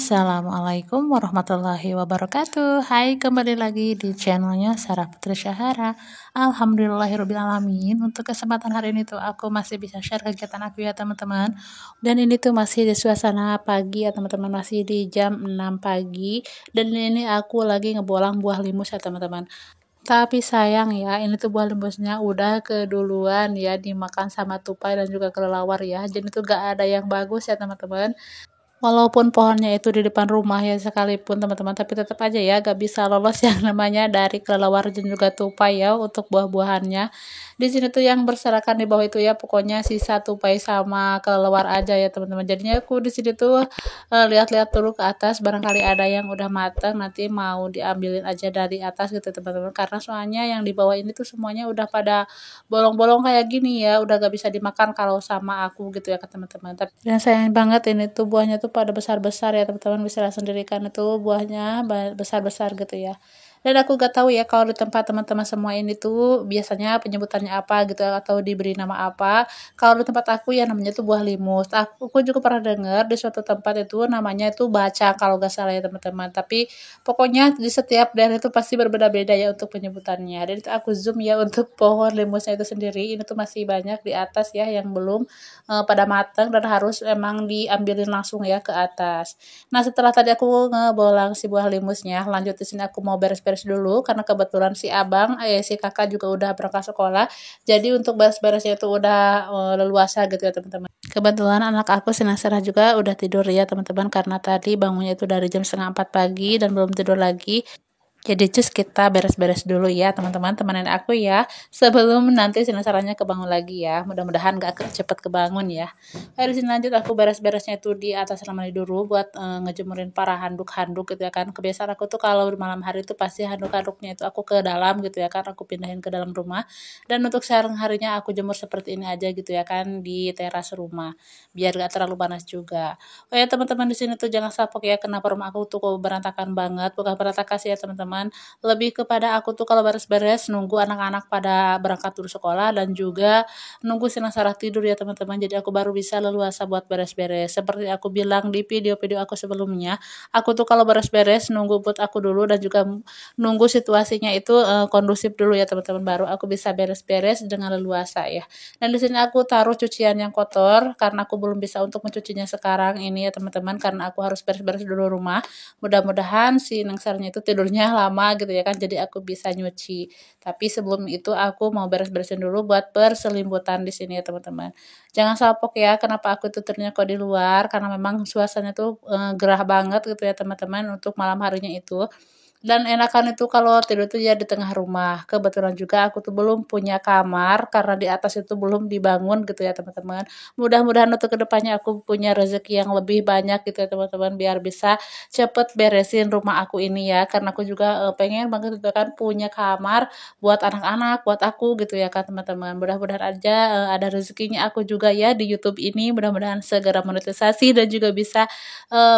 Assalamualaikum warahmatullahi wabarakatuh. Hai, kembali lagi di channelnya Sarah Putri Syahara. Alhamdulillahirrabbilalamin. Untuk kesempatan hari ini tuh aku masih bisa share kegiatan aku ya teman-teman. Dan ini tuh masih di suasana pagi ya teman-teman, masih di jam 6 pagi. Dan ini aku lagi ngebolang buah limus ya teman-teman. Tapi sayang ya, ini tuh buah limusnya udah keduluan ya dimakan sama tupai dan juga kelelawar ya. Jadi tuh gak ada yang bagus ya teman-teman. Walaupun pohonnya itu di depan rumah ya sekalipun teman-teman, tapi tetap aja ya gak bisa lolos yang namanya dari kelelawar dan juga tupai ya untuk buah-buahannya. Di sini tuh yang berserakan di bawah itu ya pokoknya sisa tupai sama kelelawar aja ya teman-teman. Jadinya aku di sini tuh lihat-lihat dulu ke atas, barangkali ada yang udah matang nanti mau diambilin aja dari atas gitu teman-teman. Karena soalnya yang di bawah ini tuh semuanya udah pada bolong-bolong kayak gini ya, udah gak bisa dimakan kalau sama aku gitu ya ke teman-teman. Tapi dan sayang banget ini tuh buahnya tuh pada besar-besar ya teman-teman, bisa lihat sendiri kan itu buahnya besar-besar gitu ya. Dan aku gak tahu ya kalau di tempat teman-teman semua ini tuh biasanya penyebutannya apa gitu atau diberi nama apa. Kalau di tempat aku ya namanya tuh buah limus. Aku juga pernah dengar di suatu tempat itu namanya itu bacang kalau gak salah ya teman-teman. Tapi pokoknya di setiap daerah itu pasti berbeda-beda ya untuk penyebutannya. Dan itu aku zoom ya untuk pohon limusnya itu sendiri. Ini tuh masih banyak di atas ya yang belum pada matang dan harus emang diambilin langsung ya ke atas. Nah, setelah tadi aku ngebolang si buah limusnya, lanjut di sini aku mau beres-beres dulu karena kebetulan si abang, si kakak juga udah berangkat sekolah. Jadi untuk beres-beresnya itu udah leluasa gitu ya teman-teman. Kebetulan anak aku si Nasrah juga udah tidur ya teman-teman karena tadi bangunnya itu dari jam setengah 4 pagi dan belum tidur lagi. Jadi cus kita beres-beres dulu ya teman-teman, temenin aku ya sebelum nanti sinasarannya kebangun lagi ya. Mudah-mudahan gak cepet kebangun ya. Di sini lanjut aku beres-beresnya itu di atas lemari dulu buat ngejemurin para handuk-handuk gitu ya kan. Kebiasaan aku tuh kalau di malam hari itu pasti handuk-handuknya itu aku ke dalam gitu ya kan, aku pindahin ke dalam rumah. Dan untuk siang harinya aku jemur seperti ini aja gitu ya kan di teras rumah biar gak terlalu panas juga. Oh ya teman-teman, di sini tuh jangan salpok ya kenapa rumah aku tuh kok berantakan banget. Bukan berantakan sih ya teman-teman, lebih kepada aku tuh kalau beres-beres nunggu anak-anak pada berangkat dulu sekolah dan juga nunggu Sina Sarah tidur ya teman-teman. Jadi aku baru bisa leluasa buat beres-beres. Seperti aku bilang di video-video aku sebelumnya, aku tuh kalau beres-beres nunggu buat aku dulu dan juga nunggu situasinya itu kondusif dulu ya teman-teman, baru aku bisa beres-beres dengan leluasa ya. Dan di sini aku taruh cucian yang kotor karena aku belum bisa untuk mencucinya sekarang ini ya teman-teman, karena aku harus beres-beres dulu rumah. Mudah-mudahan si Nengsarnya itu tidurnya lama gitu ya kan, jadi aku bisa nyuci. Tapi sebelum itu aku mau beres-beresin dulu buat berselimbutan di sini ya teman-teman. Jangan salpok ya kenapa aku tuturnya kok di luar, karena memang suasananya tuh gerah banget gitu ya teman-teman untuk malam harinya itu. Dan enakan itu kalau tidur tuh ya di tengah rumah. Kebetulan juga aku tuh belum punya kamar karena di atas itu belum dibangun gitu ya teman-teman. Mudah-mudahan untuk kedepannya aku punya rezeki yang lebih banyak gitu ya teman-teman, biar bisa cepet beresin rumah aku ini ya. Karena aku juga pengen banget gitu kan punya kamar buat anak-anak, buat aku gitu ya kan teman-teman. Mudah-mudahan aja ada rezekinya aku juga ya di YouTube ini. Mudah-mudahan segera monetisasi dan juga bisa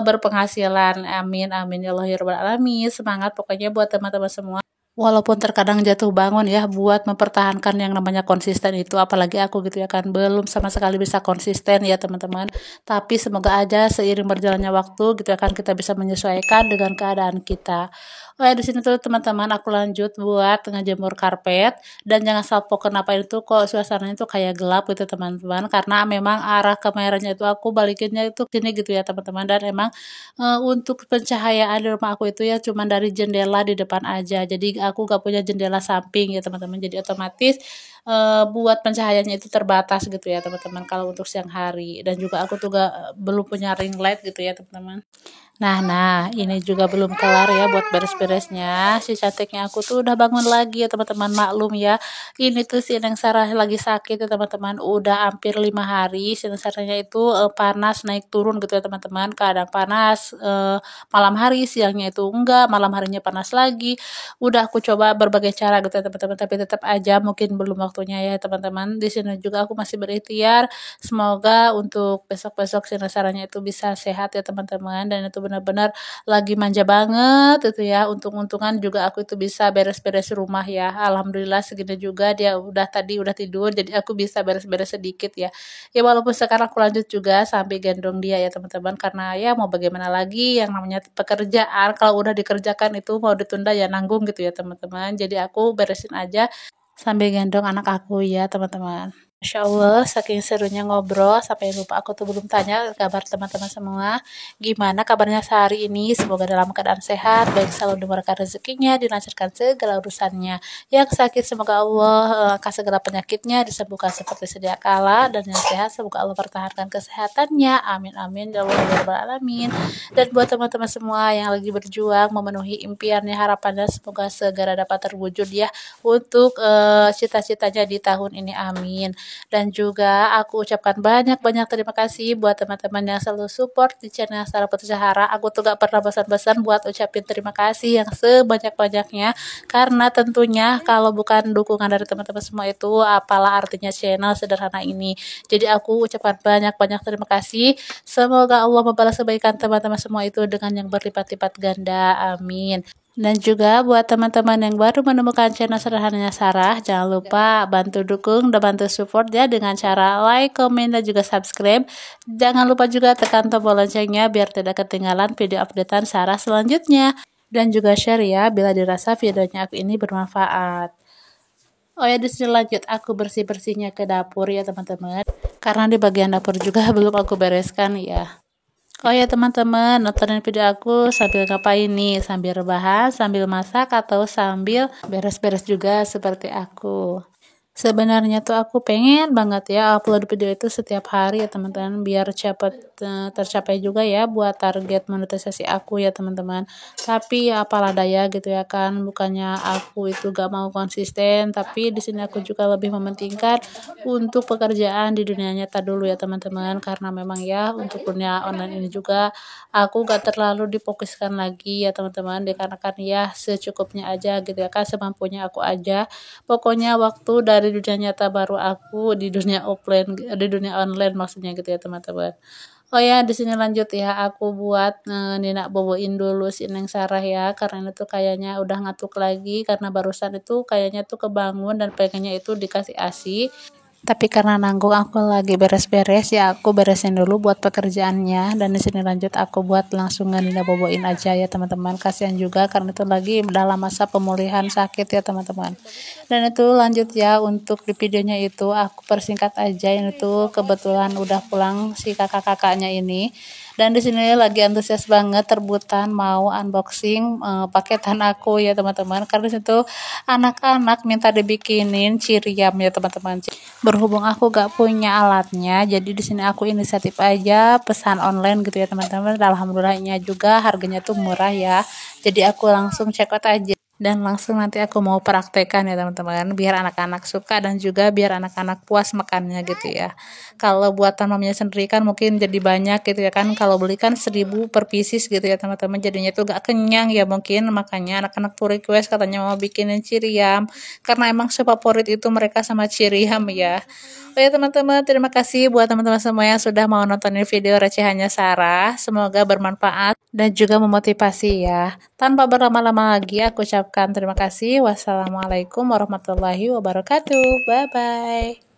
berpenghasilan. Amin amin ya Allah ya rabbal alamin. Semangat pokoknya buat teman-teman semua. Walaupun terkadang jatuh bangun ya buat mempertahankan yang namanya konsisten itu, apalagi aku gitu ya kan belum sama sekali bisa konsisten ya teman-teman. Tapi semoga aja seiring berjalannya waktu gitu ya kan kita bisa menyesuaikan dengan keadaan kita. Oh ya, di sini tuh teman-teman aku lanjut buat ngejemur karpet. Dan jangan salpok kenapa itu kok suasananya tuh kayak gelap gitu teman-teman, karena memang arah kameranya itu aku balikinnya itu sini gitu ya teman-teman. Dan emang untuk pencahayaan di rumah aku itu ya cuman dari jendela di depan aja. Jadi aku gak punya jendela samping ya teman-teman. Jadi otomatis buat pencahayaannya itu terbatas gitu ya teman-teman kalau untuk siang hari. Dan juga aku tuh belum punya ring light gitu ya teman-teman. Nah, ini juga belum kelar ya buat beres-beresnya. Si cantiknya aku tuh udah bangun lagi ya teman-teman, maklum ya. Ini tuh si Neng Sarah lagi sakit ya teman-teman. Udah hampir 5 hari. Si Neng Sarahnya itu panas naik turun gitu ya teman-teman. Kadang panas malam hari, siangnya itu enggak, malam harinya panas lagi. Udah aku coba berbagai cara gitu ya teman-teman, tapi tetap aja mungkin belum waktunya ya teman-teman. Di sini juga aku masih berikhtiar, semoga untuk besok-besok si Nasaranya itu bisa sehat ya teman-teman, dan itu benar-benar lagi manja banget itu ya, untung-untungan juga aku itu bisa beres-beres rumah ya. Alhamdulillah segini juga dia udah tidur, jadi aku bisa beres-beres sedikit ya. Ya walaupun sekarang aku lanjut juga sampai gendong dia ya teman-teman, karena ya mau bagaimana lagi, yang namanya pekerjaan kalau udah dikerjakan itu mau ditunda ya nanggung gitu ya teman-teman. Jadi aku beresin aja sambil gendong anak aku ya teman-teman. Masya Allah, saking serunya ngobrol, sampai lupa aku tuh belum tanya kabar teman-teman semua. Gimana kabarnya sehari ini? Semoga dalam keadaan sehat, baik selalu dimurahkan rezekinya, dilancarkan segala urusannya. Yang sakit semoga Allah angkat segala penyakitnya, disembuhkan seperti sedia kala, dan yang sehat semoga Allah pertahankan kesehatannya. Amin amin ya Allah ya Rabbal alamin. Dan buat teman-teman semua yang lagi berjuang memenuhi impiannya, harapannya semoga segera dapat terwujud ya untuk cita-citanya di tahun ini. Amin. Dan juga aku ucapkan banyak-banyak terima kasih buat teman-teman yang selalu support di channel Sarah Putri Sahara. Aku tuh gak pernah bosan-bosan buat ucapin terima kasih yang sebanyak-banyaknya, karena tentunya kalau bukan dukungan dari teman-teman semua itu apalah artinya channel sederhana ini. Jadi aku ucapkan banyak-banyak terima kasih. Semoga Allah membalas kebaikan teman-teman semua itu dengan yang berlipat-lipat ganda. Amin. Dan juga buat teman-teman yang baru menemukan channel Sederhananya Sarah, jangan lupa bantu dukung dan bantu support ya dengan cara like, komen, dan juga subscribe. Jangan lupa juga tekan tombol loncengnya biar tidak ketinggalan video updatean Sarah selanjutnya. Dan juga share ya bila dirasa videonya aku ini bermanfaat. Oh ya, di sini lanjut aku bersih-bersihnya ke dapur ya teman-teman. Karena di bagian dapur juga belum aku bereskan ya. Oh ya teman-teman, nontonin video aku sambil ngapain nih? Sambil rebahan, sambil masak, atau sambil beres-beres juga seperti aku? Sebenarnya tuh aku pengen banget ya upload video itu setiap hari ya teman-teman, biar cepat tercapai juga ya buat target monetisasi aku ya teman-teman. Tapi ya apalah daya gitu ya kan, bukannya aku itu gak mau konsisten, tapi di sini aku juga lebih mementingkan untuk pekerjaan di dunia nyata dulu ya teman-teman, karena memang ya untuk dunia online ini juga aku gak terlalu difokuskan lagi ya teman-teman, dikarenakan ya secukupnya aja gitu ya kan, semampunya aku aja. Pokoknya waktu dari dunia nyata baru aku di dunia offline, di dunia online maksudnya gitu ya teman-teman. Oh ya, di sini lanjut ya, aku buat Nina boboin dulu si Neng Sarah ya, karena itu kayaknya udah ngantuk lagi, karena barusan itu kayaknya tuh kebangun dan pengennya itu dikasih ASI. Tapi karena nanggung aku lagi beres-beres ya, aku beresin dulu buat pekerjaannya, dan di sini lanjut aku buat langsung Nina boboin aja ya teman-teman. Kasihan juga karena itu lagi dalam masa pemulihan sakit ya teman-teman. Dan itu lanjut ya, untuk di videonya itu aku persingkat aja, ini tuh kebetulan udah pulang si kakak-kakaknya ini. Dan di sini lagi antusias banget rebutan mau unboxing paketan aku ya teman-teman, karena itu anak-anak minta dibikinin ciriam ya teman-teman. Berhubung aku gak punya alatnya, jadi di sini aku inisiatif aja pesan online gitu ya teman-teman. Alhamdulillahnya juga harganya tuh murah ya, jadi aku langsung check out aja, dan langsung nanti aku mau praktekkan ya teman-teman, biar anak-anak suka dan juga biar anak-anak puas makannya gitu ya. Kalau buatan mamanya sendiri kan mungkin jadi banyak gitu ya kan, kalau beli kan 1.000 per pieces gitu ya teman-teman, jadinya tuh gak kenyang ya, mungkin makanya anak-anak tuh request katanya mau bikinin ciriam, karena emang favorit itu mereka sama ciriam ya. Oke teman-teman, terima kasih buat teman-teman semua yang sudah mau nontonin video recehannya Sarah. Semoga bermanfaat dan juga memotivasi ya. Tanpa berlama-lama lagi, aku ucapkan terima kasih. Wassalamualaikum warahmatullahi wabarakatuh. Bye-bye.